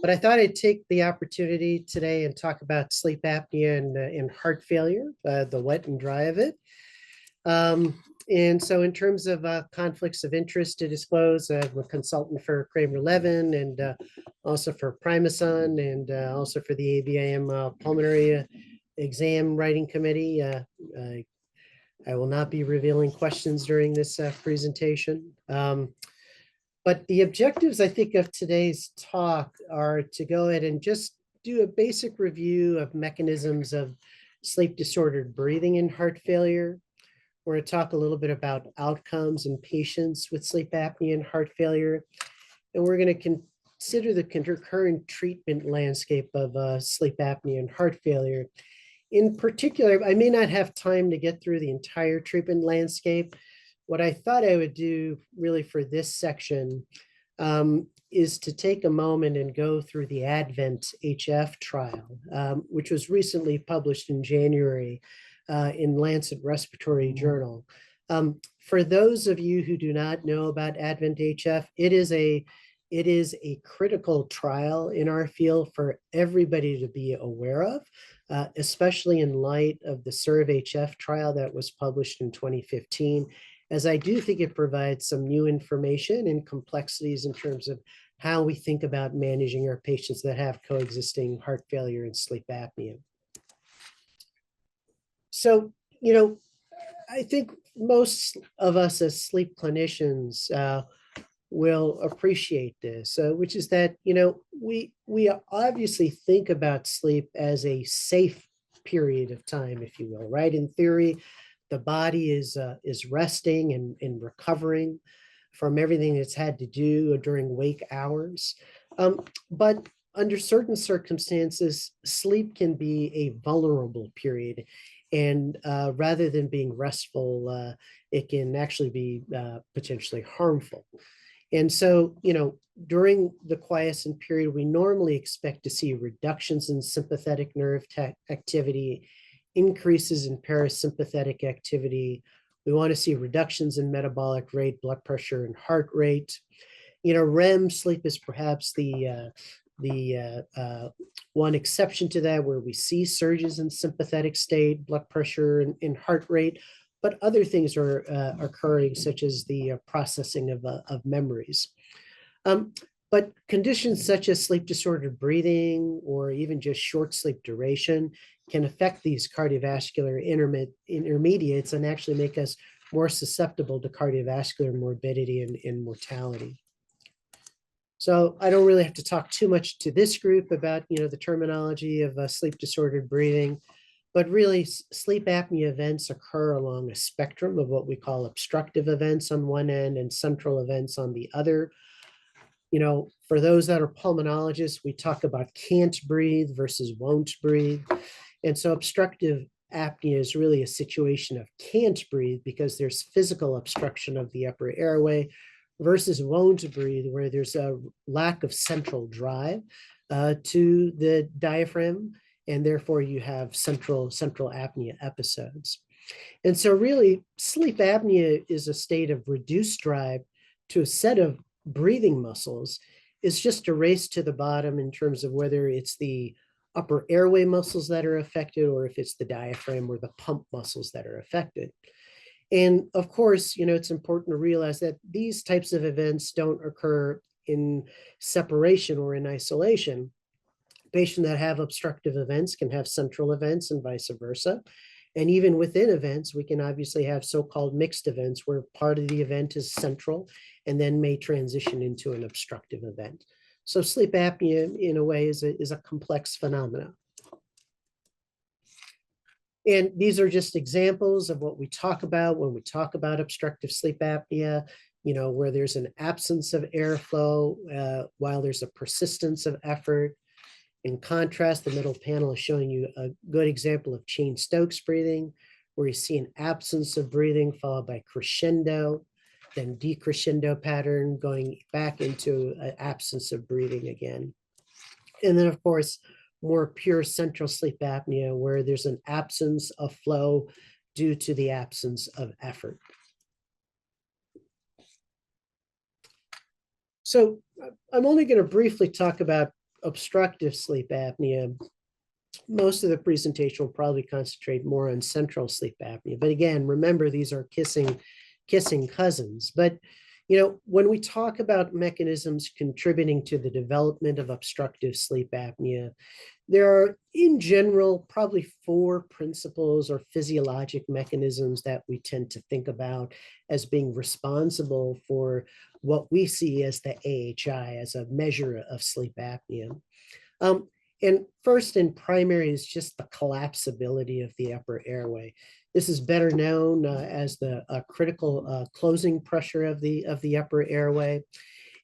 But I thought I'd take the opportunity today and talk about sleep apnea and heart failure, the wet and dry of it. And so in terms of conflicts of interest to disclose, I'm a consultant for Kramer Levin and also for Primasun and also for the ABIM pulmonary exam writing committee. I will not be revealing questions during this presentation. But the objectives, I think, of today's talk are to go ahead and just do a basic review of mechanisms of sleep disordered breathing in heart failure. We're going to talk a little bit about outcomes in patients with sleep apnea and heart failure. And we're going to consider the current treatment landscape of sleep apnea and heart failure. In particular, I may not have time to get through the entire treatment landscape. What I thought I would do really for this section is to take a moment and go through the Advent HF trial, which was recently published in January in Lancet Respiratory Journal. For those of you who do not know about Advent HF, it is a critical trial in our field for everybody to be aware of, especially in light of the SERVE-HF trial that was published in 2015, as I do think it provides some new information and complexities in terms of how we think about managing our patients that have coexisting heart failure and sleep apnea. So, I think most of us as sleep clinicians will appreciate this, which is that, we obviously think about sleep as a safe period of time, if you will, right? In theory, the body is resting and recovering from everything it's had to do during wake hours. But under certain circumstances, sleep can be a vulnerable period. And rather than being restful, it can actually be potentially harmful. And so, during the quiescent period, we normally expect to see reductions in sympathetic nerve activity, increases in parasympathetic activity. We want to see reductions in metabolic rate, blood pressure, and heart rate. REM sleep is perhaps the one exception to that, where we see surges in sympathetic state, blood pressure, and heart rate, but other things are occurring, such as the processing of memories. But conditions such as sleep disordered breathing or even just short sleep duration can affect these cardiovascular intermediates and actually make us more susceptible to cardiovascular morbidity and mortality. So I don't really have to talk too much to this group about, the terminology of sleep disordered breathing, but really sleep apnea events occur along a spectrum of what we call obstructive events on one end and central events on the other. For those that are pulmonologists, we talk about can't breathe versus won't breathe. And so obstructive apnea is really a situation of can't breathe because there's physical obstruction of the upper airway, versus won't breathe, where there's a lack of central drive to the diaphragm, and therefore you have central apnea episodes. And so really, sleep apnea is a state of reduced drive to a set of breathing muscles. It's just a race to the bottom in terms of whether it's the upper airway muscles that are affected or if it's the diaphragm or the pump muscles that are affected. And of course, it's important to realize that these types of events don't occur in separation or in isolation. Patients that have obstructive events can have central events and vice versa. And even within events, we can obviously have so-called mixed events where part of the event is central and then may transition into an obstructive event. So sleep apnea, in a way, is a complex phenomenon. And these are just examples of what we talk about when we talk about obstructive sleep apnea, where there's an absence of airflow while there's a persistence of effort. In contrast, the middle panel is showing you a good example of Cheyne-Stokes breathing, where you see an absence of breathing followed by crescendo, then decrescendo pattern going back into an absence of breathing again. And then, of course, more pure central sleep apnea, where there's an absence of flow due to the absence of effort. So I'm only going to briefly talk about obstructive sleep apnea, most of the presentation will probably concentrate more on central sleep apnea. But again, remember, these are kissing cousins. But when we talk about mechanisms contributing to the development of obstructive sleep apnea, there are, in general, probably four principles or physiologic mechanisms that we tend to think about as being responsible for what we see as the AHI, as a measure of sleep apnea. And first and primary is just the collapsibility of the upper airway. This is better known as the critical closing pressure of the upper airway.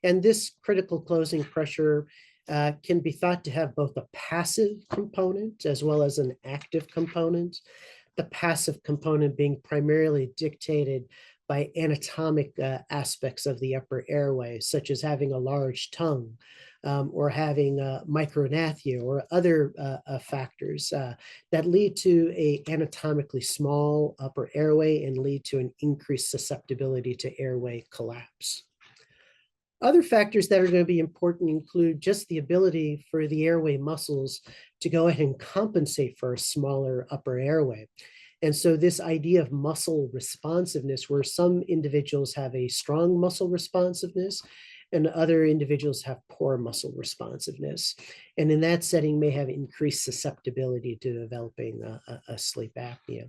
And this critical closing pressure can be thought to have both a passive component as well as an active component. The passive component being primarily dictated by anatomic aspects of the upper airway, such as having a large tongue, or having micrognathia or other factors that lead to an anatomically small upper airway and lead to an increased susceptibility to airway collapse. Other factors that are going to be important include just the ability for the airway muscles to go ahead and compensate for a smaller upper airway. And so this idea of muscle responsiveness, where some individuals have a strong muscle responsiveness and other individuals have poor muscle responsiveness, and in that setting may have increased susceptibility to developing a sleep apnea.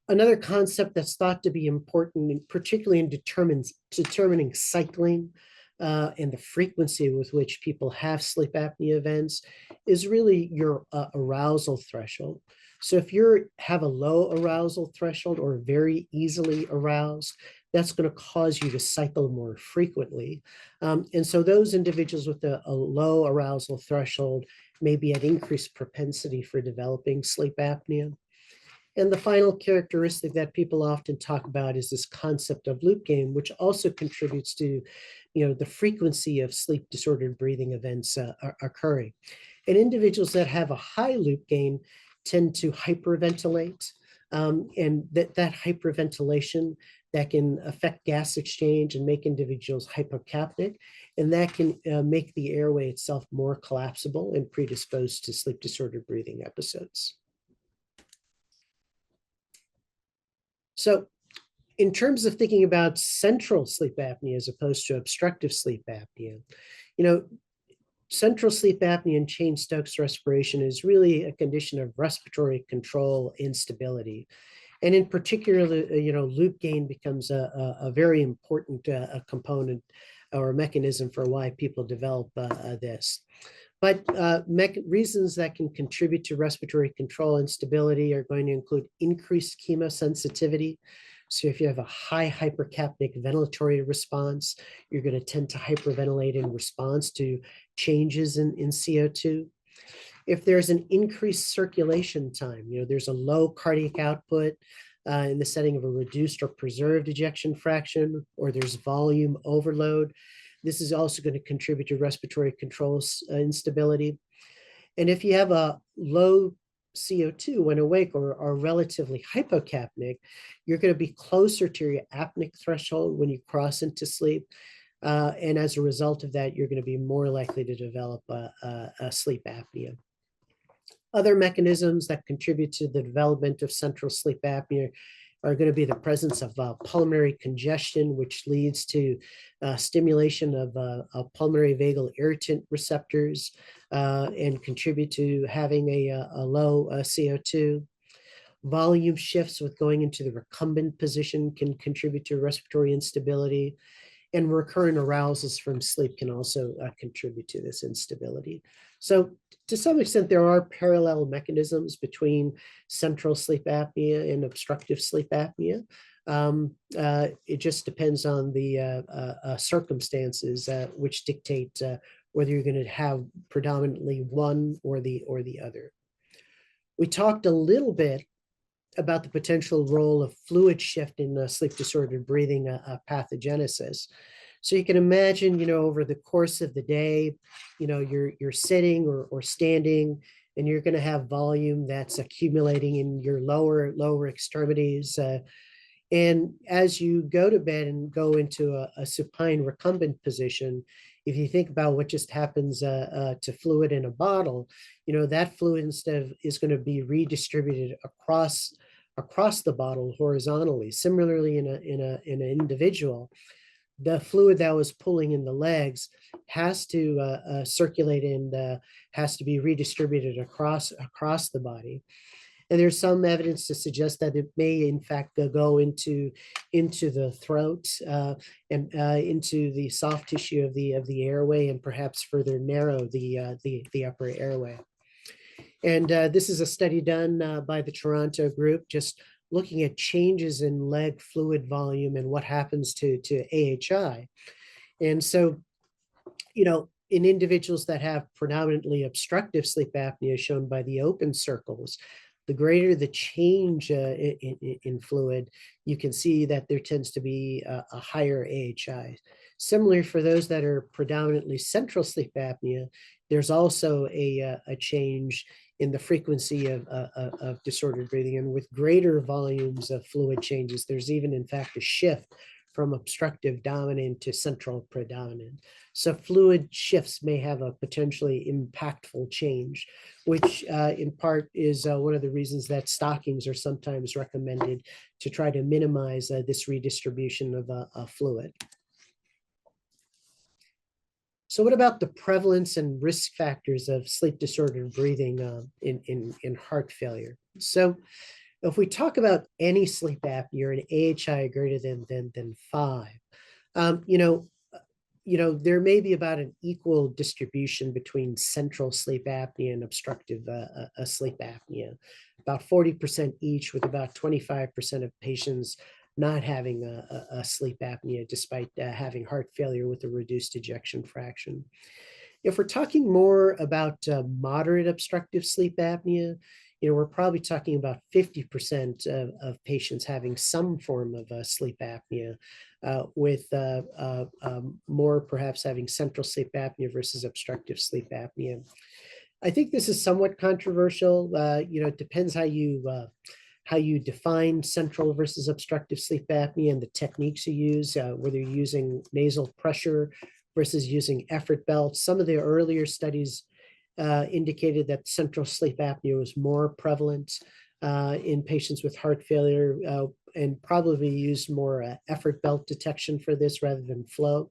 Another concept that's thought to be important, particularly in determining cycling and the frequency with which people have sleep apnea events, is really your arousal threshold. So if you have a low arousal threshold or very easily aroused, that's going to cause you to cycle more frequently. And so those individuals with a low arousal threshold may be at increased propensity for developing sleep apnea. And the final characteristic that people often talk about is this concept of loop gain, which also contributes to the frequency of sleep disordered breathing events occurring. And individuals that have a high loop gain tend to hyperventilate, and that hyperventilation that can affect gas exchange and make individuals hypocapnic, and that can make the airway itself more collapsible and predisposed to sleep disordered breathing episodes. So in terms of thinking about central sleep apnea as opposed to obstructive sleep apnea, central sleep apnea and Cheyne-Stokes respiration is really a condition of respiratory control instability. And in particular, loop gain becomes a very important component or mechanism for why people develop this. But reasons that can contribute to respiratory control instability are going to include increased chemosensitivity. So if you have a high hypercapnic ventilatory response, you're going to tend to hyperventilate in response to changes in CO2. If there's an increased circulation time, there's a low cardiac output in the setting of a reduced or preserved ejection fraction, or there's volume overload, this is also going to contribute to respiratory control instability. And if you have a low CO2 when awake or relatively hypocapnic, you're going to be closer to your apneic threshold when you cross into sleep. And as a result of that, you're going to be more likely to develop a sleep apnea. Other mechanisms that contribute to the development of central sleep apnea are going to be the presence of pulmonary congestion, which leads to stimulation of pulmonary vagal irritant receptors and contribute to having a low CO2. Volume shifts with going into the recumbent position can contribute to respiratory instability, and recurrent arousals from sleep can also contribute to this instability. So to some extent, there are parallel mechanisms between central sleep apnea and obstructive sleep apnea. It just depends on the circumstances which dictate whether you're going to have predominantly one or the other. We talked a little bit about the potential role of fluid shift in sleep disordered breathing pathogenesis. So you can imagine, over the course of the day, you're sitting or standing, and you're going to have volume that's accumulating in your lower extremities. And as you go to bed and go into a supine recumbent position, if you think about what just happens to fluid in a bottle, that fluid is going to be redistributed across the bottle horizontally. Similarly, in an individual, the fluid that was pulling in the legs has to circulate and has to be redistributed across the body. And there's some evidence to suggest that it may, in fact, go into the throat and into the soft tissue of the airway, and perhaps further narrow the upper airway. And this is a study done by the Toronto group, just looking at changes in leg fluid volume and what happens to AHI. And so, in individuals that have predominantly obstructive sleep apnea, shown by the open circles, the greater the change in fluid, you can see that there tends to be a higher AHI. Similarly, for those that are predominantly central sleep apnea, there's also a change in the frequency of disordered breathing. And with greater volumes of fluid changes, there's even, in fact, a shift from obstructive dominant to central predominant. So fluid shifts may have a potentially impactful change, which in part is one of the reasons that stockings are sometimes recommended to try to minimize this redistribution of fluid. So what about the prevalence and risk factors of sleep disordered breathing in heart failure? So if we talk about any sleep apnea or an AHI greater than 5, there may be about an equal distribution between central sleep apnea and obstructive sleep apnea, about 40% each, with about 25% of patients not having a sleep apnea despite having heart failure with a reduced ejection fraction. If we're talking more about moderate obstructive sleep apnea, we're probably talking about 50% of patients having some form of sleep apnea, with more perhaps having central sleep apnea versus obstructive sleep apnea. I think this is somewhat controversial. It depends how you define central versus obstructive sleep apnea and the techniques you use, whether you're using nasal pressure versus using effort belts. Some of the earlier studies indicated that central sleep apnea was more prevalent in patients with heart failure, and probably used more effort belt detection for this rather than flow.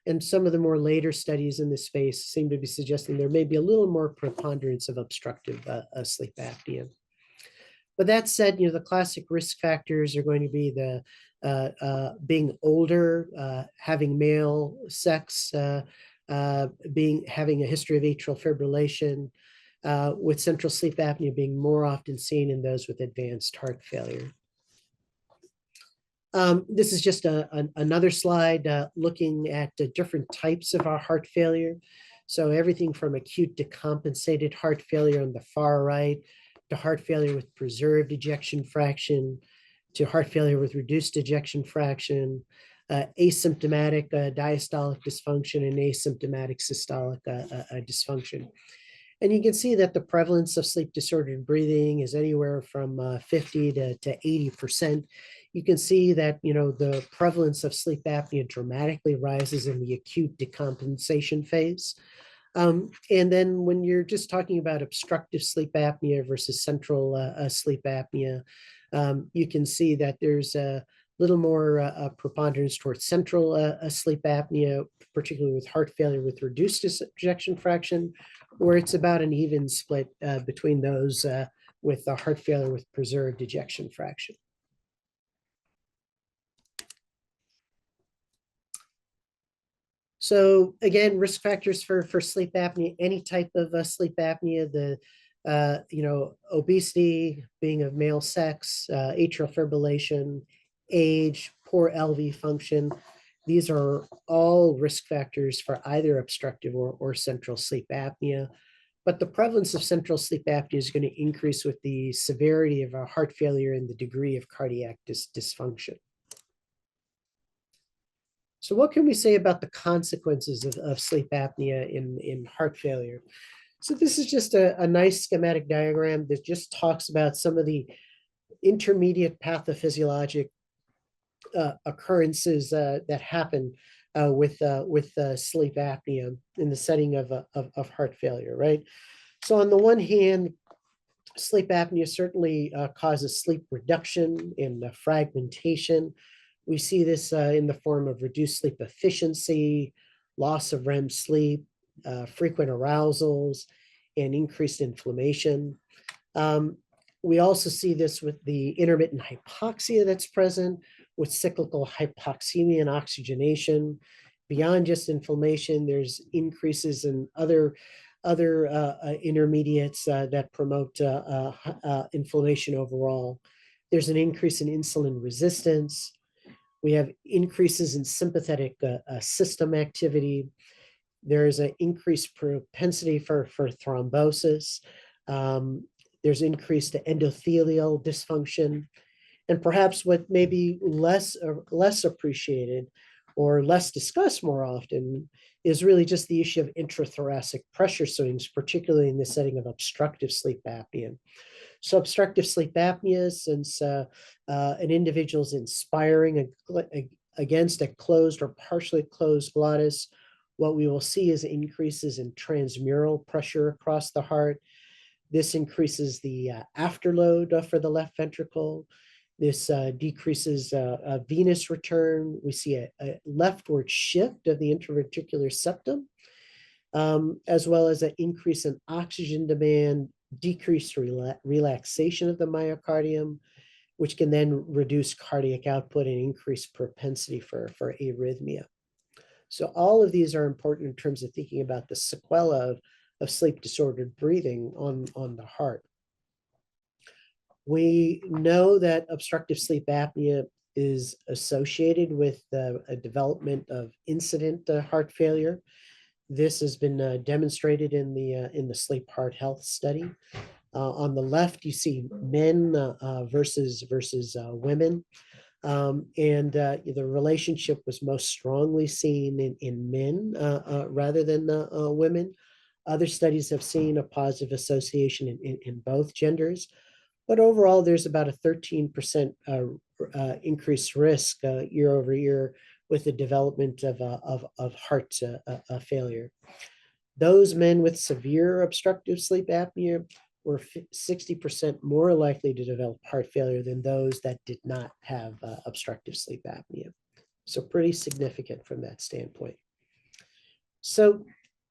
And some of the more later studies in this space seem to be suggesting there may be a little more preponderance of obstructive sleep apnea. But that said, the classic risk factors are going to be the being older, having male sex, having a history of atrial fibrillation, with central sleep apnea being more often seen in those with advanced heart failure. This is just another slide looking at different types of our heart failure. So everything from acute decompensated heart failure on the far right, to heart failure with preserved ejection fraction, to heart failure with reduced ejection fraction, asymptomatic diastolic dysfunction, and asymptomatic systolic dysfunction. And you can see that the prevalence of sleep disordered breathing is anywhere from 50 to 80%. You can see that, the prevalence of sleep apnea dramatically rises in the acute decompensation phase. And then when you're just talking about obstructive sleep apnea versus central sleep apnea, you can see that there's a little more preponderance towards central sleep apnea, particularly with heart failure with reduced ejection fraction, where it's about an even split between those with heart failure with preserved ejection fraction. So again, risk factors for sleep apnea, any type of sleep apnea, obesity, being of male sex, atrial fibrillation, age, poor LV function. These are all risk factors for either obstructive or central sleep apnea. But the prevalence of central sleep apnea is going to increase with the severity of heart failure and the degree of cardiac dysfunction. So what can we say about the consequences of sleep apnea in heart failure? So this is just a nice schematic diagram that just talks about some of the intermediate pathophysiologic occurrences that happen with sleep apnea in the setting of heart failure, right? So on the one hand, sleep apnea certainly causes sleep reduction and fragmentation. We see this in the form of reduced sleep efficiency, loss of REM sleep, frequent arousals, and increased inflammation. Um, we also see this with the intermittent hypoxia that's present, with cyclical hypoxemia and oxygenation. Beyond just inflammation, there's increases in other intermediates that promote inflammation overall. There's an increase in insulin resistance. We have increases in sympathetic system activity. There's an increased propensity for thrombosis. Um, there's increased endothelial dysfunction. And perhaps what may be less appreciated or less discussed more often is really just the issue of intrathoracic pressure swings, particularly in the setting of obstructive sleep apnea. So obstructive sleep apnea, since an individual's inspiring against a closed or partially closed glottis, what we will see is increases in transmural pressure across the heart. This increases the afterload for the left ventricle. This decreases venous return. We see a leftward shift of the intraventricular septum, as well as an increase in oxygen demand, decreased relaxation of the myocardium, which can then reduce cardiac output and increase propensity for arrhythmia. So all of these are important in terms of thinking about the sequela of sleep disordered breathing on the heart. We know that obstructive sleep apnea is associated with a development of incident heart failure. This has been demonstrated in the sleep heart health study. On the left, you see men versus women. And the relationship was most strongly seen in men rather than women. Other studies have seen a positive association in both genders. But overall, there's about a 13% increased risk year over year with the development of heart failure. Those men with severe obstructive sleep apnea were 60% more likely to develop heart failure than those that did not have obstructive sleep apnea. So pretty significant from that standpoint. So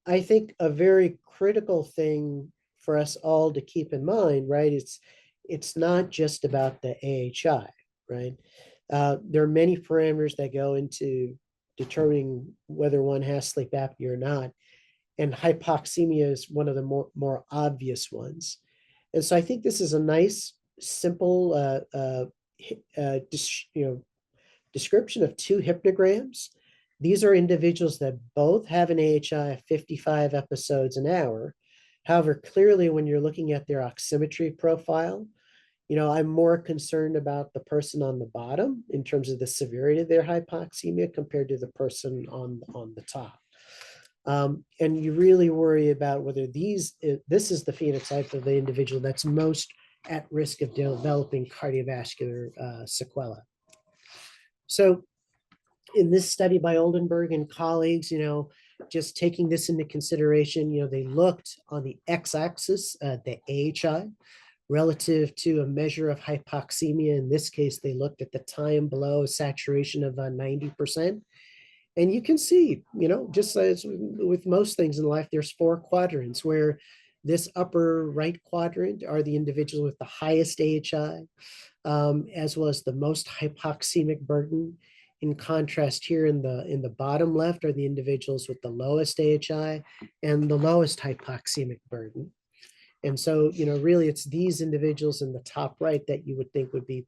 I think a very critical thing for us all to keep in mind, right? It's not just about the AHI, right? There are many parameters that go into determining whether one has sleep apnea or not. And hypoxemia is one of the more obvious ones. And so I think this is a nice, simple description of two hypnograms. These are individuals that both have an AHI of 55 episodes an hour. However, clearly when you're looking at their oximetry profile, I'm more concerned about the person on the bottom in terms of the severity of their hypoxemia compared to the person on the top. And you really worry about whether this is the phenotype of the individual that's most at risk of developing cardiovascular sequelae. So in this study by Oldenburg and colleagues, just taking this into consideration, they looked on the x-axis, the AHI, relative to a measure of hypoxemia. In this case, they looked at the time below saturation of 90%. And you can see, just as with most things in life, there's 4 quadrants where this upper right quadrant are the individuals with the highest AHI, as well as the most hypoxemic burden. In contrast, here in the bottom left are the individuals with the lowest AHI and the lowest hypoxemic burden. And so, really it's these individuals in the top right that you would think would be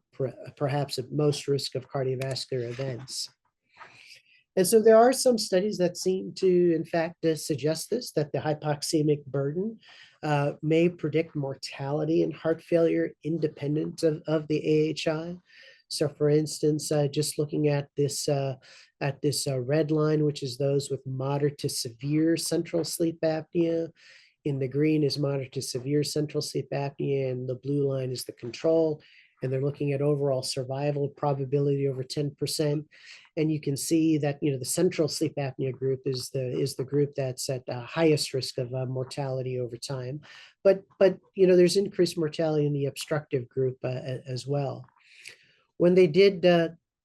perhaps at most risk of cardiovascular events. And so there are some studies that seem to, in fact, suggest this, that the hypoxemic burden may predict mortality in heart failure independent of the AHI. So for instance, just looking at this red line, which is those with moderate to severe central sleep apnea. In the green is moderate to severe central sleep apnea, and the blue line is the control. and they're looking at overall survival probability over 10%. And you can see that, the central sleep apnea group is the group that's at the highest risk of mortality over time. But there's increased mortality in the obstructive group as well. When they did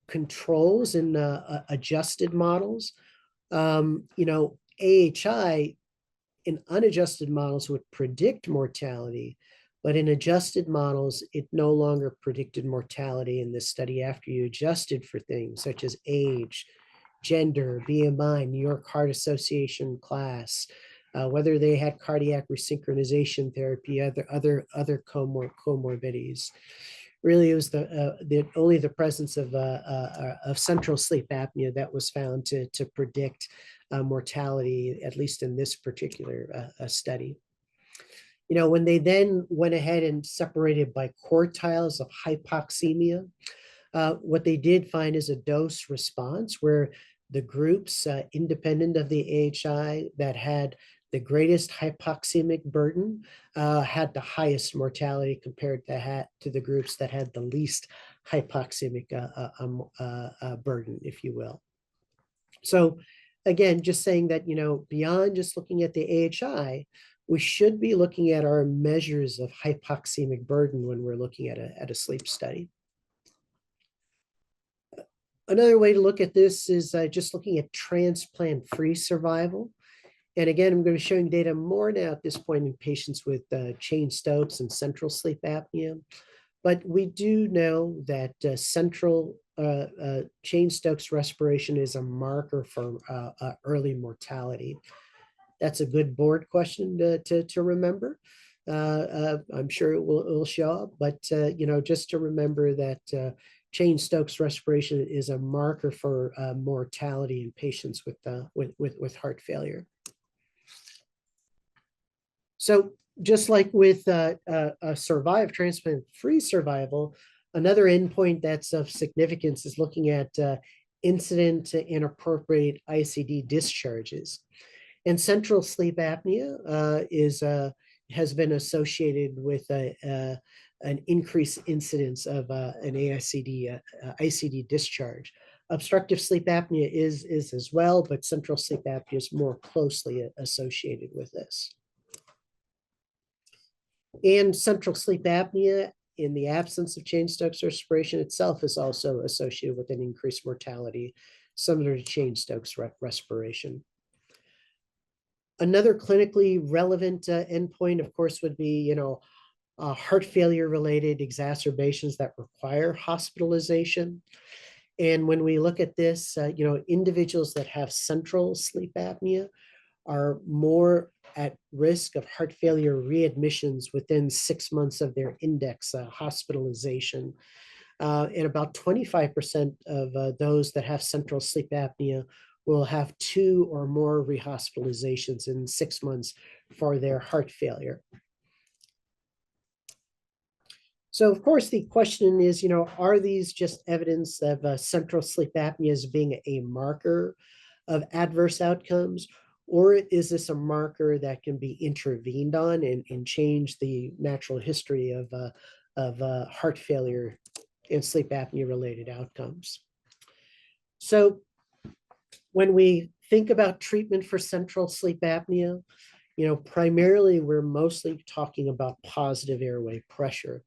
controls in adjusted models, AHI in unadjusted models would predict mortality, but in adjusted models, it no longer predicted mortality in this study after you adjusted for things such as age, gender, BMI, New York Heart Association class, whether they had cardiac resynchronization therapy, other comorbidities. Really, it was only the presence of central sleep apnea that was found to predict mortality, at least in this particular study. When they then went ahead and separated by quartiles of hypoxemia, what they did find is a dose response where the groups independent of the AHI that had the greatest hypoxemic burden had the highest mortality compared to the groups that had the least hypoxemic burden, if you will. So again, just saying that, beyond just looking at the AHI, we should be looking at our measures of hypoxemic burden when we're looking at a sleep study. Another way to look at this is just looking at transplant-free survival. And again, I'm going to be showing data more now at this point in patients with Cheyne-Stokes and central sleep apnea. But we do know that central Cheyne-Stokes respiration is a marker for early mortality. That's a good board question to remember. I'm sure it will show up, but just to remember that Cheyne-Stokes respiration is a marker for mortality in patients with heart failure. So just like with transplant-free survival, another endpoint that's of significance is looking at incident to inappropriate ICD discharges. And central sleep apnea has been associated with an increased incidence of an ICD discharge. Obstructive sleep apnea is as well, but central sleep apnea is more closely associated with this. And central sleep apnea, in the absence of Cheyne-Stokes respiration itself, is also associated with an increased mortality, similar to Cheyne-Stokes respiration. Another clinically relevant endpoint, of course, would be, heart failure-related exacerbations that require hospitalization. And when we look at this, individuals that have central sleep apnea are more at risk of heart failure readmissions within 6 months of their index hospitalization. And about 25% of those that have central sleep apnea will have 2 or more rehospitalizations in 6 months for their heart failure. So of course, the question is, are these just evidence of central sleep apnea as being a marker of adverse outcomes? Or is this a marker that can be intervened on and change the natural history of heart failure and sleep apnea related outcomes? So when we think about treatment for central sleep apnea, primarily we're mostly talking about positive airway pressure.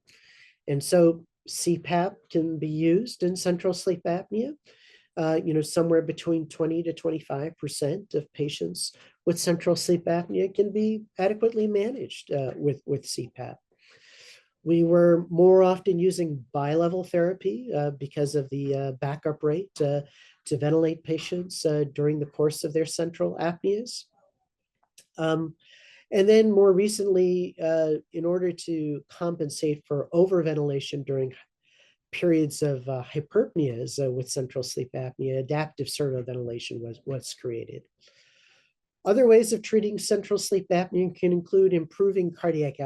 And so CPAP can be used in central sleep apnea. Somewhere between 20 to 25% of patients with central sleep apnea can be adequately managed with CPAP. We were more often using bilevel therapy because of the backup rate to ventilate patients during the course of their central apneas. And then more recently, in order to compensate for overventilation during periods of hyperpneas with central sleep apnea, adaptive servoventilation was created. Other ways of treating central sleep apnea can include improving cardiac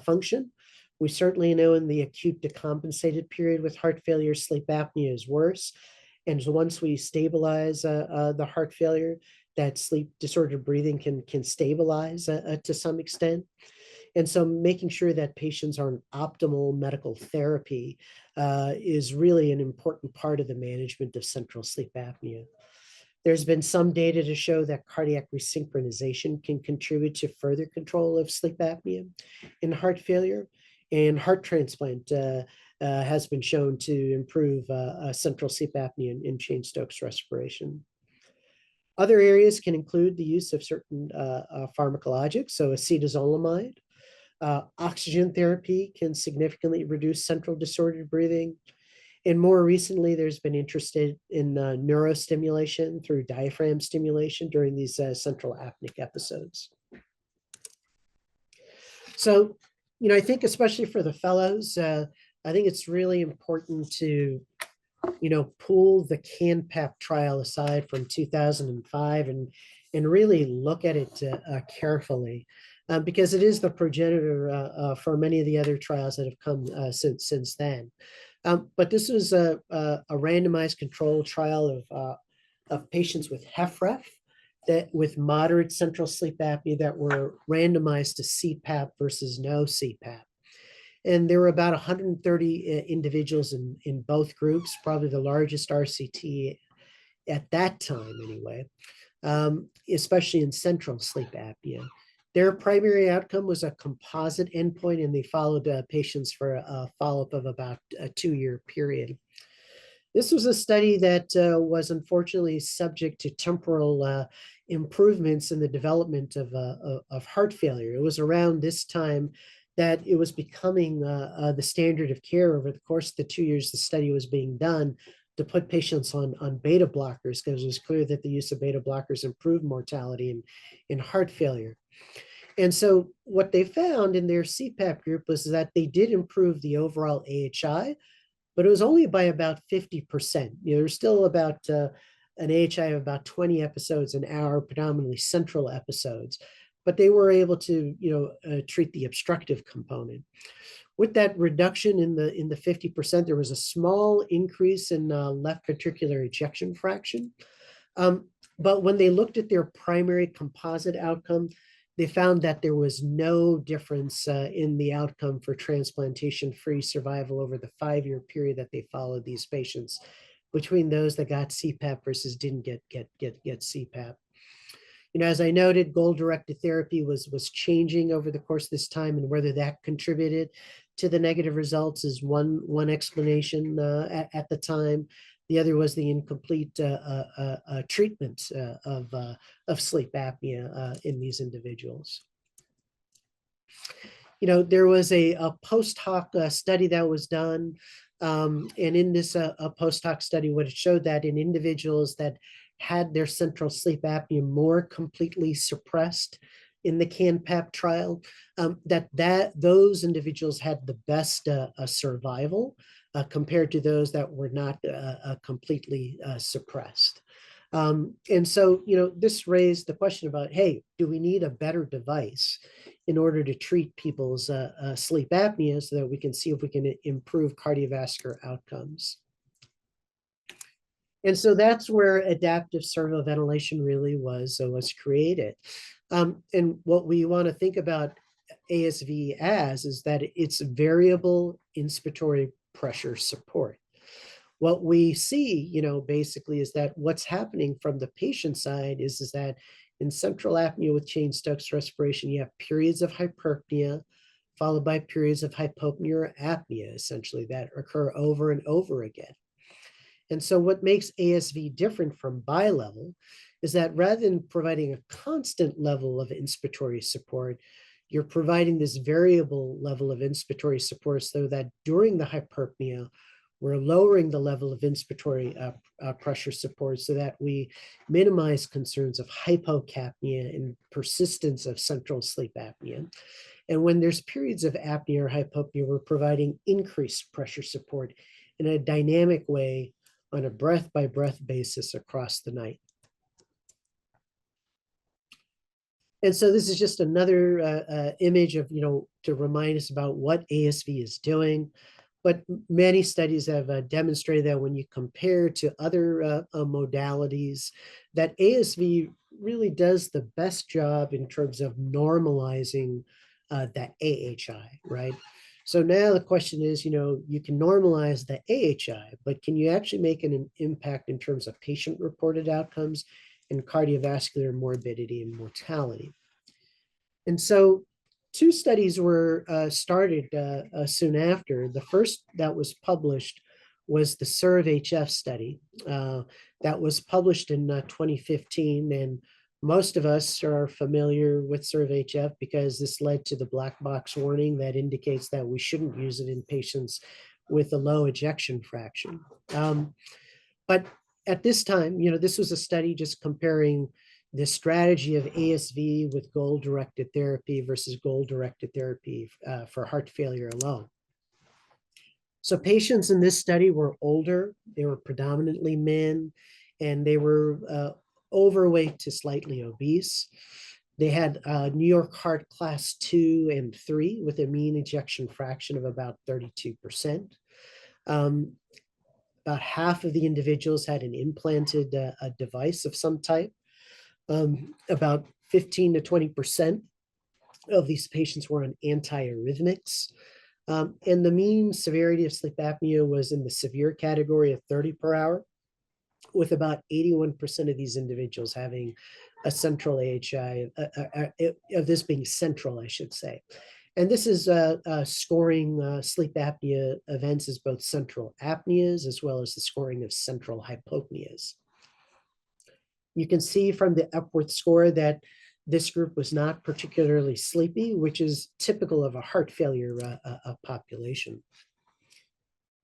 function. We certainly know in the acute decompensated period with heart failure, sleep apnea is worse. And so once we stabilize the heart failure, that sleep disordered breathing can stabilize to some extent. And so making sure that patients are on optimal medical therapy is really an important part of the management of central sleep apnea. There's been some data to show that cardiac resynchronization can contribute to further control of sleep apnea in heart failure, and heart transplant has been shown to improve central sleep apnea in Cheyne-Stokes respiration. Other areas can include the use of certain pharmacologics, so acetazolamide. Oxygen therapy can significantly reduce central disordered breathing. And more recently, there's been interest in neurostimulation through diaphragm stimulation during these central apneic episodes. So, I think especially for the fellows, I think it's really important to, pull the CANPAP trial aside from 2005 and really look at it carefully. Because it is the progenitor for many of the other trials that have come since then. But this was a randomized controlled trial of patients with HFrEF that with moderate central sleep apnea that were randomized to CPAP versus no CPAP. And there were about 130 individuals in both groups, probably the largest RCT at that time anyway, especially in central sleep apnea. Their primary outcome was a composite endpoint, and they followed patients for a follow-up of about a 2-year period. This was a study that was unfortunately subject to temporal improvements in the development of heart failure. It was around this time that it was becoming the standard of care over the course of the 2 years the study was being done to put patients on beta blockers, because it was clear that the use of beta blockers improved mortality in heart failure. And so what they found in their CPAP group was that they did improve the overall AHI, but it was only by about 50%. There's still about an AHI of about 20 episodes an hour, predominantly central episodes, but they were able to, treat the obstructive component. With that reduction in the 50%, there was a small increase in left ventricular ejection fraction. But when they looked at their primary composite outcome, they found that there was no difference in the outcome for transplantation-free survival over the 5-year period that they followed these patients between those that got CPAP versus didn't get CPAP. As I noted, goal-directed therapy was changing over the course of this time, and whether that contributed to the negative results is one explanation at the time. The other was the incomplete treatment of sleep apnea in these individuals. There was a post hoc study that was done. And in this a post hoc study, what it showed that in individuals that had their central sleep apnea more completely suppressed in the CANPAP trial, those individuals had the best survival compared to those that were not completely suppressed. And so, this raised the question about, hey, do we need a better device in order to treat people's sleep apnea so that we can see if we can improve cardiovascular outcomes? And so that's where adaptive servo-ventilation really was created. And what we want to think about ASV as is that it's variable inspiratory pressure support. What we see, basically is that what's happening from the patient side is that in central apnea with Cheyne-Stokes respiration, you have periods of hyperpnea followed by periods of hypopnea or apnea, essentially, that occur over and over again. And so what makes ASV different from bilevel is that rather than providing a constant level of inspiratory support, you're providing this variable level of inspiratory support so that during the hyperpnea, we're lowering the level of inspiratory pressure support so that we minimize concerns of hypocapnia and persistence of central sleep apnea. And when there's periods of apnea or hypopnea, we're providing increased pressure support in a dynamic way on a breath-by-breath basis across the night. And so this is just another image of, to remind us about what ASV is doing. But many studies have demonstrated that when you compare to other modalities, that ASV really does the best job in terms of normalizing that AHI, right? So now the question is, you can normalize the AHI, but can you actually make an impact in terms of patient-reported outcomes and cardiovascular morbidity and mortality? And so two studies were started soon after. The first that was published was the SERVE-HF study that was published in 2015. And most of us are familiar with SERVE-HF because this led to the black box warning that indicates that we shouldn't use it in patients with a low ejection fraction. But at this time, this was a study just comparing the strategy of ASV with goal-directed therapy versus goal-directed therapy for heart failure alone. So patients in this study were older, they were predominantly men, and they were overweight to slightly obese. They had New York Heart Class 2 and 3 with a mean ejection fraction of about 32%. About half of the individuals had an implanted a device of some type. About 15 to 20% of these patients were on antiarrhythmics. And the mean severity of sleep apnea was in the severe category of 30 per hour, with about 81% of these individuals having a central AHI, of this being central, I should say. And this is scoring sleep apnea events as both central apneas as well as the scoring of central hypopneas. You can see from the Epworth score that this group was not particularly sleepy, which is typical of a heart failure population.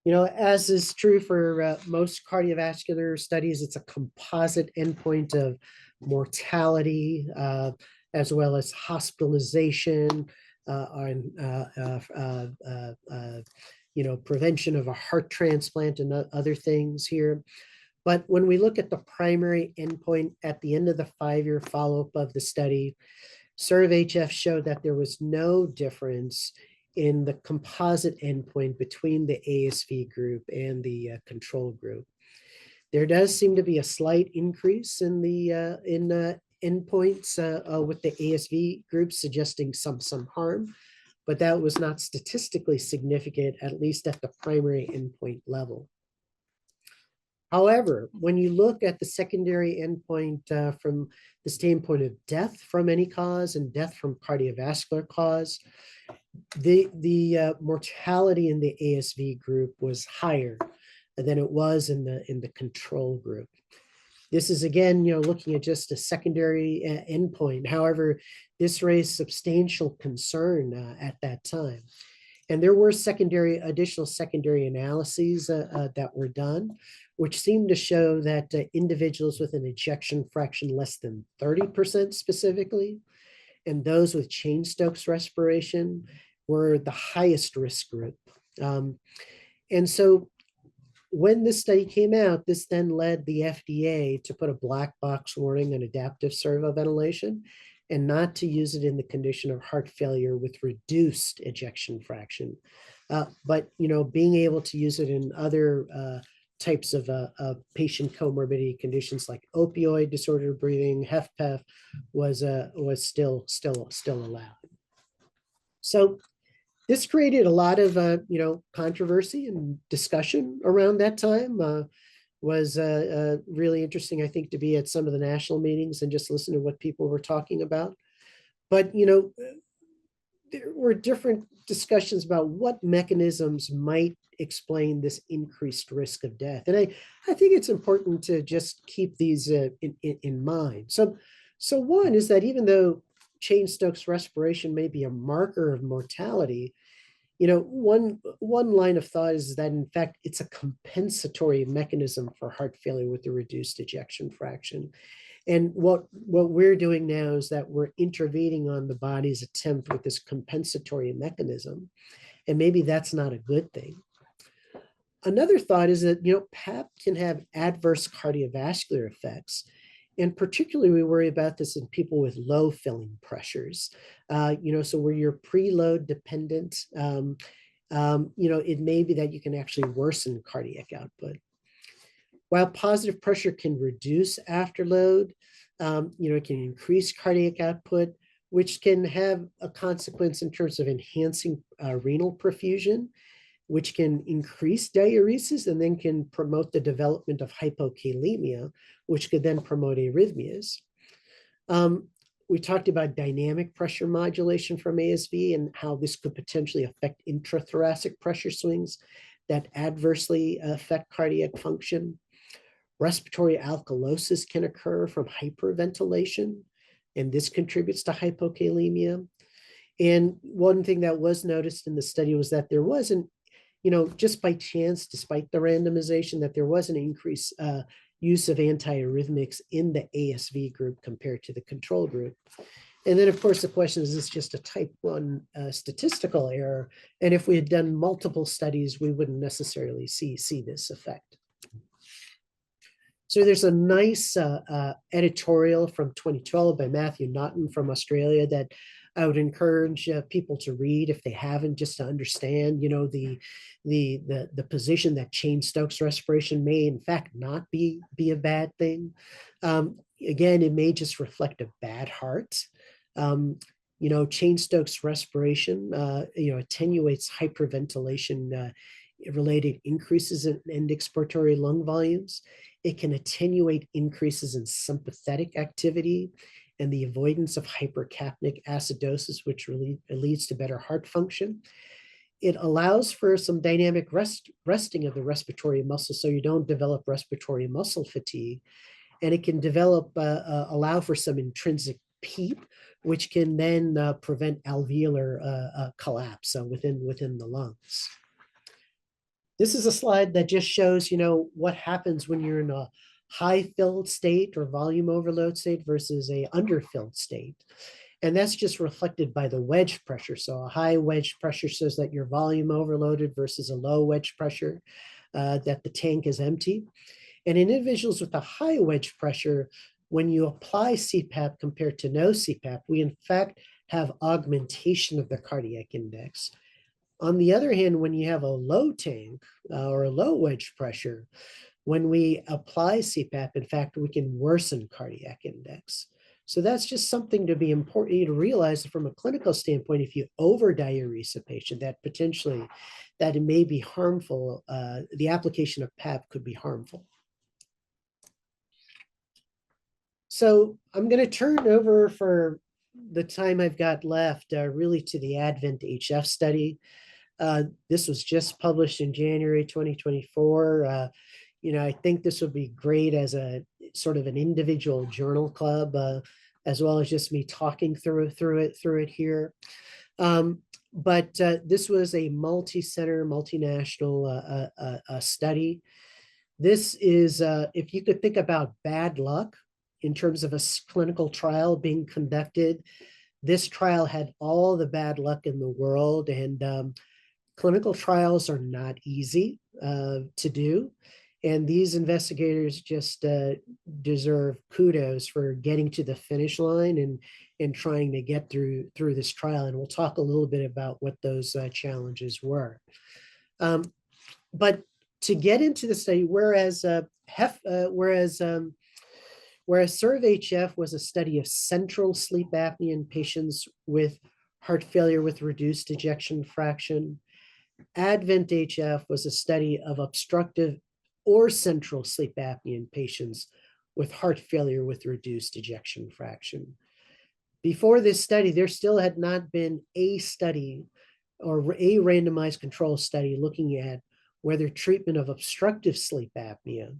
As is true for most cardiovascular studies, it's a composite endpoint of mortality, as well as hospitalization, prevention of a heart transplant and other things here. But when we look at the primary endpoint at the end of the 5-year follow-up of the study, SERVE-HF showed that there was no difference in the composite endpoint between the ASV group and the control group. There does seem to be a slight increase in the endpoints with the ASV group, suggesting some harm, but that was not statistically significant, at least at the primary endpoint level. However, when you look at the secondary endpoint from the standpoint of death from any cause and death from cardiovascular cause, the mortality in the ASV group was higher than it was in the control group. This is again, looking at just a secondary endpoint. However, this raised substantial concern at that time. And there were additional secondary analyses that were done, which seemed to show that individuals with an ejection fraction less than 30% specifically, and those with Cheyne-Stokes respiration were the highest risk group. And so when this study came out, this then led the FDA to put a black box warning on adaptive servoventilation and not to use it in the condition of heart failure with reduced ejection fraction. But being able to use it in other types of patient comorbidity conditions like opioid disordered breathing, HFpEF was still allowed. So this created a lot of controversy and discussion around that time. Was really interesting, I think, to be at some of the national meetings and just listen to what people were talking about. But there were different discussions about what mechanisms might explain this increased risk of death. And I think it's important to just keep these in mind. So one is that even though Cheyne-Stokes respiration may be a marker of mortality, one line of thought is that, in fact, it's a compensatory mechanism for heart failure with the reduced ejection fraction. And what we're doing now is that we're intervening on the body's attempt with this compensatory mechanism. And maybe that's not a good thing. Another thought is that, PAP can have adverse cardiovascular effects. And particularly we worry about this in people with low filling pressures. So where you're preload dependent, it may be that you can actually worsen cardiac output. While positive pressure can reduce afterload, it can increase cardiac output. which can have a consequence in terms of enhancing renal perfusion, which can increase diuresis and then can promote the development of hypokalemia, which could then promote arrhythmias. We talked about dynamic pressure modulation from ASV and how this could potentially affect intrathoracic pressure swings that adversely affect cardiac function. Respiratory alkalosis can occur from hyperventilation, and this contributes to hypokalemia. And one thing that was noticed in the study was that there wasn't, just by chance, despite the randomization, that there was an increased use of antiarrhythmics in the ASV group compared to the control group. And then, of course, the question is this just a type 1 statistical error? And if we had done multiple studies, we wouldn't necessarily see this effect. So there's a nice editorial from 2012 by Matthew Naughton from Australia that I would encourage people to read if they haven't, just to understand, the position that Cheyne-Stokes respiration may in fact not be a bad thing. Again, it may just reflect a bad heart. Cheyne-Stokes respiration, attenuates hyperventilation related increases in end expiratory lung volumes. It can attenuate increases in sympathetic activity and the avoidance of hypercapnic acidosis, which really leads to better heart function. It allows for some dynamic resting of the respiratory muscle so you don't develop respiratory muscle fatigue. And it can allow for some intrinsic PEEP, which can then prevent alveolar collapse within the lungs. This is a slide that just shows, what happens when you're in a high filled state or volume overload state versus a underfilled state. And that's just reflected by the wedge pressure. So a high wedge pressure says that you're volume overloaded versus a low wedge pressure, that the tank is empty. And in individuals with a high wedge pressure, when you apply CPAP compared to no CPAP, we in fact have augmentation of the cardiac index. On the other hand, when you have a low tank or a low wedge pressure, when we apply CPAP, in fact, we can worsen cardiac index. So that's just something to be important to realize from a clinical standpoint. If you over-diurese a patient, that potentially that it may be harmful. The application of PAP could be harmful. So I'm going to turn over for the time I've got left really to the Advent HF study. This was just published in January 2024. I think this would be great as a sort of an individual journal club, as well as just me talking through it here. But this was a multi-center, multinational study. This is, if you could think about bad luck in terms of a clinical trial being conducted, this trial had all the bad luck in the world, and clinical trials are not easy to do. And these investigators just deserve kudos for getting to the finish line and trying to get through this trial. And we'll talk a little bit about what those challenges were. But to get into the study, whereas SERVE-HF was a study of central sleep apnea in patients with heart failure with reduced ejection fraction, ADVENT-HF was a study of obstructive or central sleep apnea in patients with heart failure with reduced ejection fraction. Before this study, there still had not been a study or a randomized control study looking at whether treatment of obstructive sleep apnea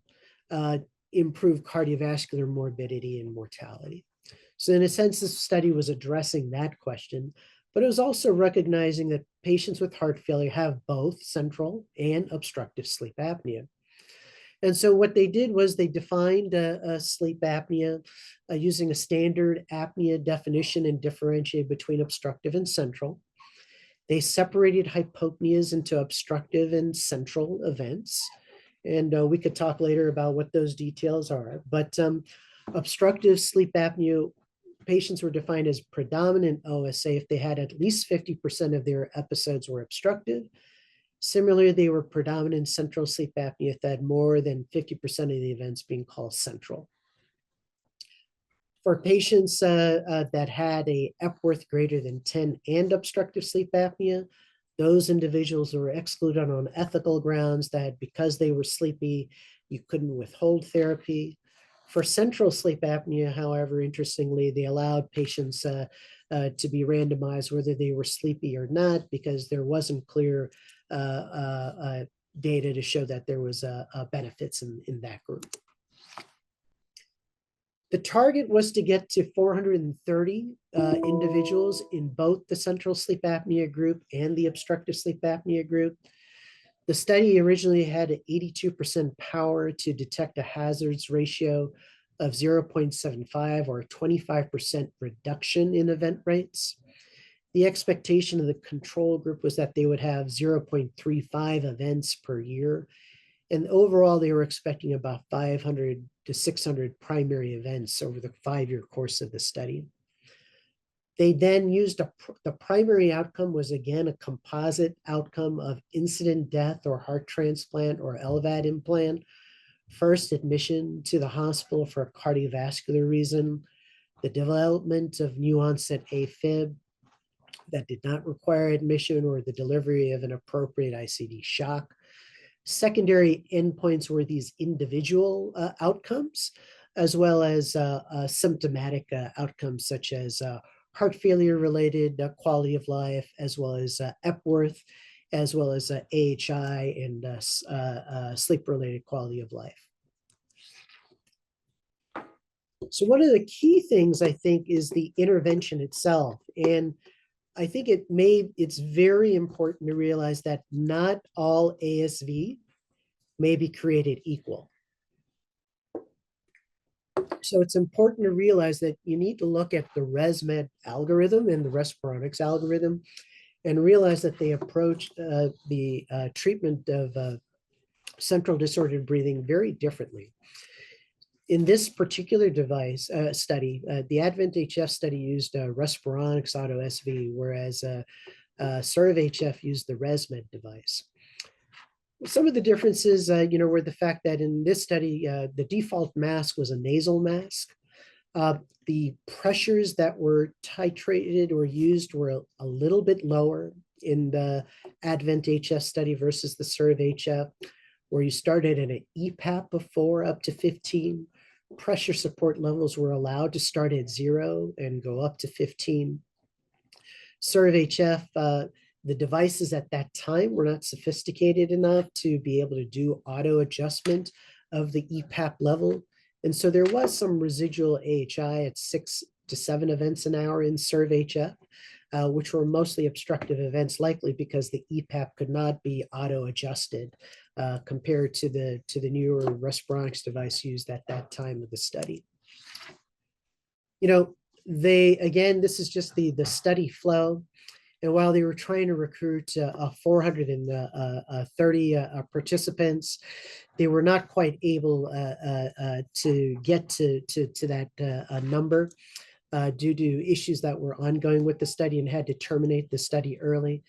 improved cardiovascular morbidity and mortality. So in a sense, this study was addressing that question, but it was also recognizing that patients with heart failure have both central and obstructive sleep apnea. And so what they did was they defined sleep apnea using a standard apnea definition and differentiated between obstructive and central. They separated hypopneas into obstructive and central events. And we could talk later about what those details are. But obstructive sleep apnea patients were defined as predominant OSA if they had at least 50% of their episodes were obstructive. Similarly, they were predominant central sleep apnea if they had more than 50% of the events being called central. For patients that had a Epworth greater than 10 and obstructive sleep apnea, those individuals were excluded on ethical grounds that because they were sleepy, you couldn't withhold therapy. For central sleep apnea, however, interestingly, they allowed patients to be randomized whether they were sleepy or not, because there wasn't clear data to show that there was benefits in that group. The target was to get to 430 individuals in both the central sleep apnea group and the obstructive sleep apnea group. The study originally had an 82% power to detect a hazards ratio of 0.75 or a 25% reduction in event rates. The expectation of the control group was that they would have 0.35 events per year. And overall, they were expecting about 500 to 600 primary events over the 5-year course of the study. They then used the primary outcome was again a composite outcome of incident death or heart transplant or LVAD implant, first admission to the hospital for a cardiovascular reason, the development of new onset AFib that did not require admission, or the delivery of an appropriate ICD shock. Secondary endpoints were these individual outcomes, as well as symptomatic outcomes such as heart failure related quality of life, as well as Epworth, as well as AHI and sleep related quality of life. So one of the key things I think is the intervention itself. And I think it's very important to realize that not all ASV may be created equal. So it's important to realize that you need to look at the ResMed algorithm and the Respironics algorithm and realize that they approach the treatment of central disordered breathing very differently. In this particular device study, the ADVENT-HF study used Respironics Auto SV, whereas SERVE-HF used the ResMed device. Some of the differences, were the fact that in this study, the default mask was a nasal mask. The pressures that were titrated or used were a little bit lower in the ADVENT-HF study versus the SERVE-HF, where you started at an EPAP of 4 up to 15. Pressure support levels were allowed to start at 0 and go up to 15. SERVE-HF, the devices at that time were not sophisticated enough to be able to do auto adjustment of the EPAP level. And so there was some residual AHI at 6 to 7 events an hour in SERVE-HF, which were mostly obstructive events, likely because the EPAP could not be auto adjusted compared to the newer Respironics device used at that time of the study. This is just the study flow. And while they were trying to recruit 430 participants, they were not quite able to get to that number due to issues that were ongoing with the study and had to terminate the study early.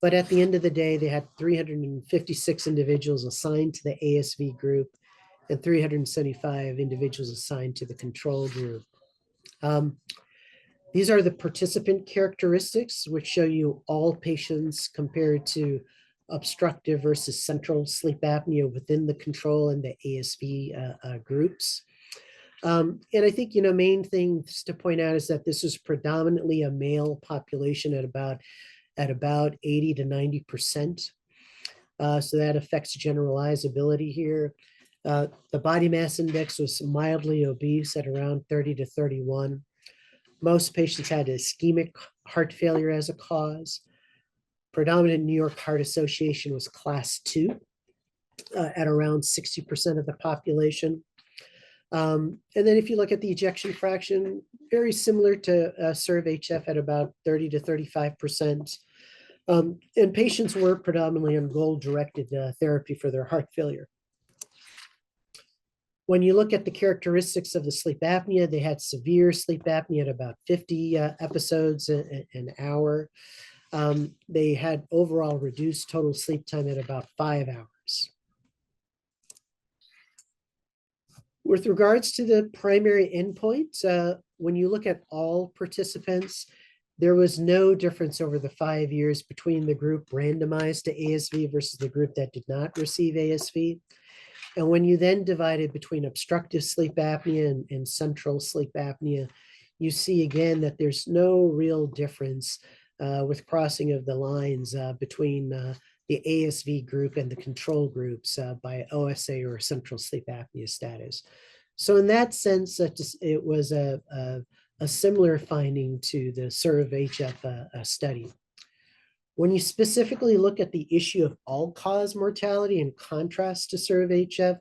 But at the end of the day, they had 356 individuals assigned to the ASV group and 375 individuals assigned to the control group. These are the participant characteristics, which show you all patients compared to obstructive versus central sleep apnea within the control and the ASV groups. And I think, main things to point out is that this is predominantly a male population at about 80 to 90%. So that affects generalizability here. The body mass index was mildly obese at around 30 to 31. Most patients had ischemic heart failure as a cause. Predominant New York Heart Association was class 2 at around 60% of the population. And then if you look at the ejection fraction, very similar to SERVE-HF at about 30 to 35%. And patients were predominantly on goal-directed therapy for their heart failure. When you look at the characteristics of the sleep apnea, they had severe sleep apnea at about 50 episodes an hour. They had overall reduced total sleep time at about 5 hours. With regards to the primary endpoint, when you look at all participants, there was no difference over the 5 years between the group randomized to ASV versus the group that did not receive ASV. And when you then divide it between obstructive sleep apnea and central sleep apnea, you see again that there's no real difference with crossing of the lines between the ASV group and the control groups by OSA or central sleep apnea status. So in that sense, it was a similar finding to the SERVE-HF study. When you specifically look at the issue of all-cause mortality in contrast to SERVE-HF,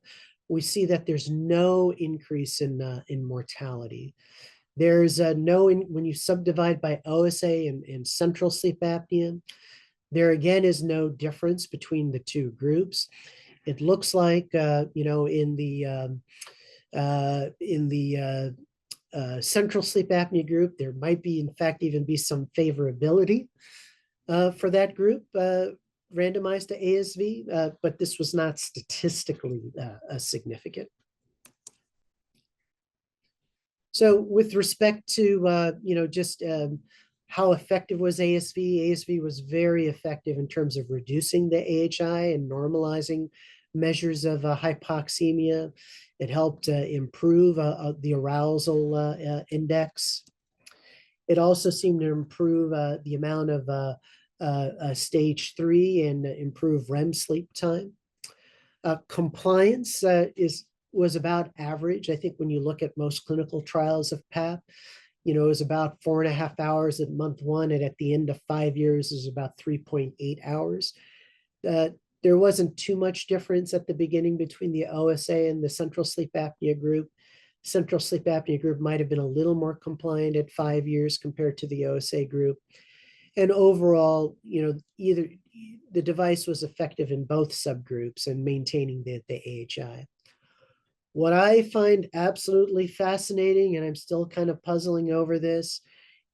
we see that there's no increase in mortality. There's when you subdivide by OSA and central sleep apnea, there again is no difference between the two groups. It looks like, in the central sleep apnea group, there might be, in fact, even be some favorability for that group randomized to ASV, but this was not statistically significant. So with respect to, how effective was ASV? ASV was very effective in terms of reducing the AHI and normalizing measures of hypoxemia. It helped improve the arousal index. It also seemed to improve the amount of stage 3 and improve REM sleep time. Compliance was about average. I think when you look at most clinical trials of PAP, it was about 4.5 hours at month 1, and at the end of 5 years is about 3.8 hours. There wasn't too much difference at the beginning between the OSA and the central sleep apnea group. Central sleep apnea group might have been a little more compliant at 5 years compared to the OSA group. And overall, either the device was effective in both subgroups and maintaining the AHI. What I find absolutely fascinating, and I'm still kind of puzzling over this,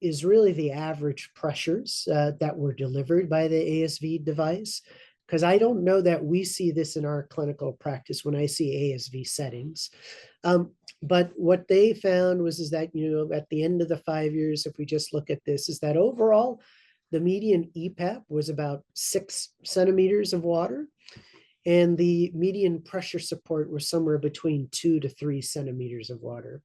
is really the average pressures that were delivered by the ASV device, because I don't know that we see this in our clinical practice when I see ASV settings. But what they found was that, at the end of the 5 years, if we just look at this, is that overall, the median EPAP was about 6 centimeters of water, and the median pressure support was somewhere between 2 to 3 centimeters of water.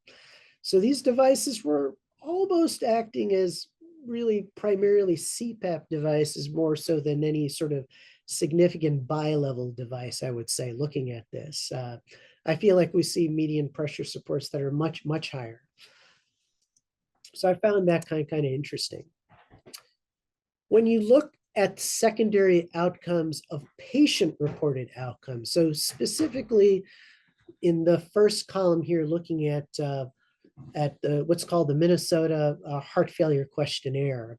So these devices were almost acting as really primarily CPAP devices, more so than any sort of significant bi-level device, I would say, looking at this. I feel like we see median pressure supports that are much, much higher. So I found that kind of interesting. When you look at secondary outcomes of patient-reported outcomes, so specifically in the first column here, looking at what's called the Minnesota Heart Failure Questionnaire.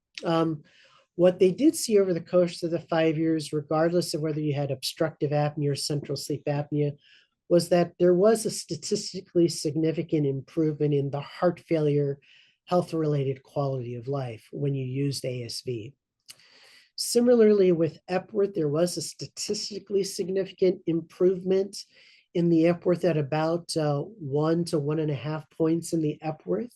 What they did see over the course of the 5 years, regardless of whether you had obstructive apnea or central sleep apnea, was that there was a statistically significant improvement in the heart failure health-related quality of life when you used ASV. Similarly, with Epworth, there was a statistically significant improvement in the Epworth at about 1 to 1.5 points in the Epworth.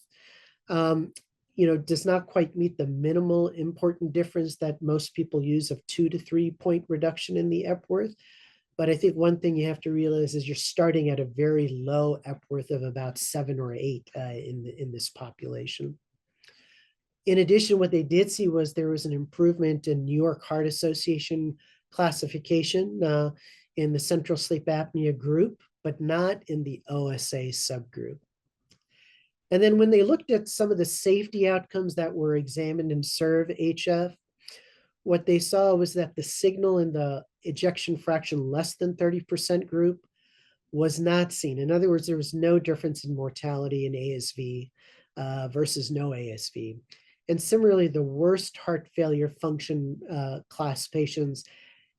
Does not quite meet the minimal important difference that most people use of 2 to 3 point reduction in the Epworth. But I think one thing you have to realize is you're starting at a very low Epworth of about 7 or 8 in this population. In addition, what they did see was there was an improvement in New York Heart Association classification in the central sleep apnea group, but not in the OSA subgroup. And then when they looked at some of the safety outcomes that were examined in SERVE-HF, what they saw was that the signal in the ejection fraction less than 30% group was not seen. In other words, there was no difference in mortality in ASV versus no ASV. And similarly, the worst heart failure function class patients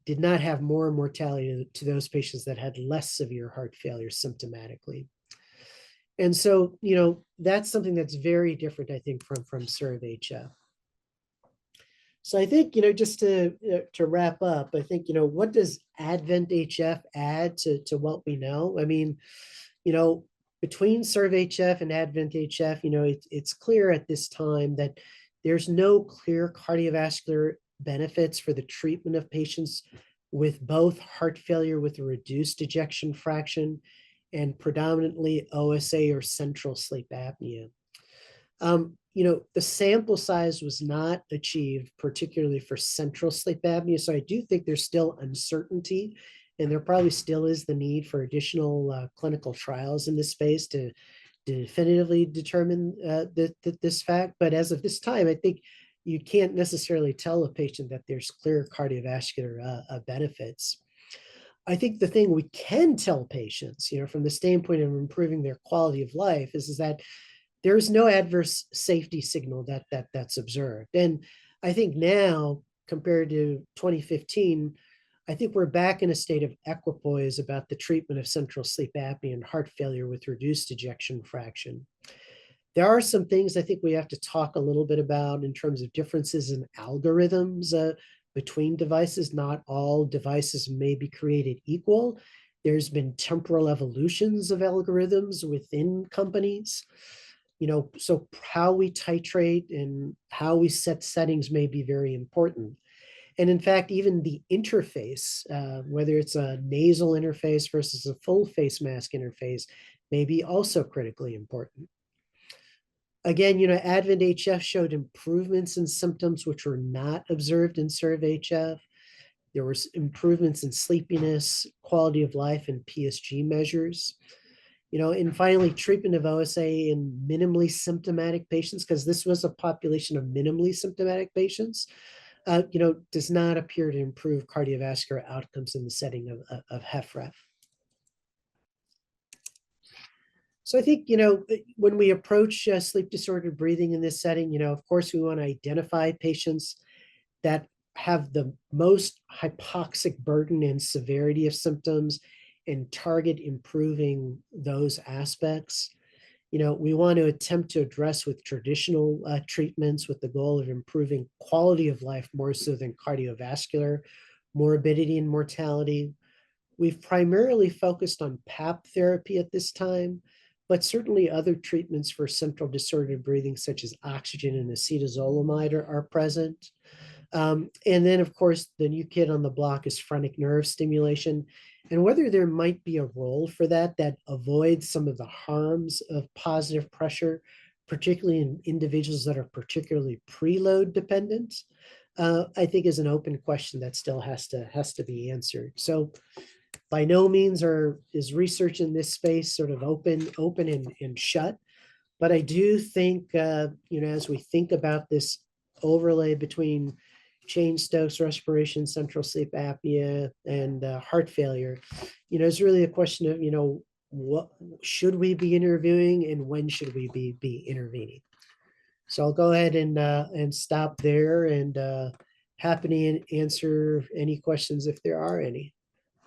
did not have more mortality to those patients that had less severe heart failure symptomatically. And so, that's something that's very different, I think, from SERVE-HF. So I think, just to wrap up, I think, what does ADVENT-HF add to what we know? I mean, between SERV-HF and ADVENT-HF, it's clear at this time that there's no clear cardiovascular benefits for the treatment of patients with both heart failure with a reduced ejection fraction and predominantly OSA or central sleep apnea. The sample size was not achieved, particularly for central sleep apnea. So I do think there's still uncertainty, and there probably still is the need for additional clinical trials in this space to definitively determine this fact. But as of this time, I think you can't necessarily tell a patient that there's clear cardiovascular benefits. I think the thing we can tell patients, from the standpoint of improving their quality of life, is that there's no adverse safety signal that's observed. And I think now, compared to 2015, I think we're back in a state of equipoise about the treatment of central sleep apnea and heart failure with reduced ejection fraction. There are some things I think we have to talk a little bit about in terms of differences in algorithms between devices. Not all devices may be created equal. There's been temporal evolutions of algorithms within companies. So how we titrate and how we set settings may be very important. And in fact, even the interface, whether it's a nasal interface versus a full face mask interface, may be also critically important. Again, ADVENT-HF showed improvements in symptoms which were not observed in SERV-HF. There was improvements in sleepiness, quality of life, and PSG measures. And finally, treatment of OSA in minimally symptomatic patients, because this was a population of minimally symptomatic patients, does not appear to improve cardiovascular outcomes in the setting of HFrEF. So I think, when we approach sleep disordered breathing in this setting, of course, we want to identify patients that have the most hypoxic burden and severity of symptoms and target improving those aspects. We want to attempt to address with traditional treatments with the goal of improving quality of life more so than cardiovascular morbidity and mortality. We've primarily focused on PAP therapy at this time, but certainly other treatments for central disordered breathing, such as oxygen and acetazolamide, are present. And then, of course, the new kid on the block is phrenic nerve stimulation. And whether there might be a role for that avoids some of the harms of positive pressure, particularly in individuals that are particularly preload dependent, I think is an open question that still has to be answered. So by no means is research in this space sort of open and shut. But I do think, as we think about this overlay between Cheyne-Stokes respiration, central sleep apnea, and heart failure, it's really a question of, what should we be interviewing and when should we be intervening? So I'll go ahead and stop there, and happy to answer any questions if there are any.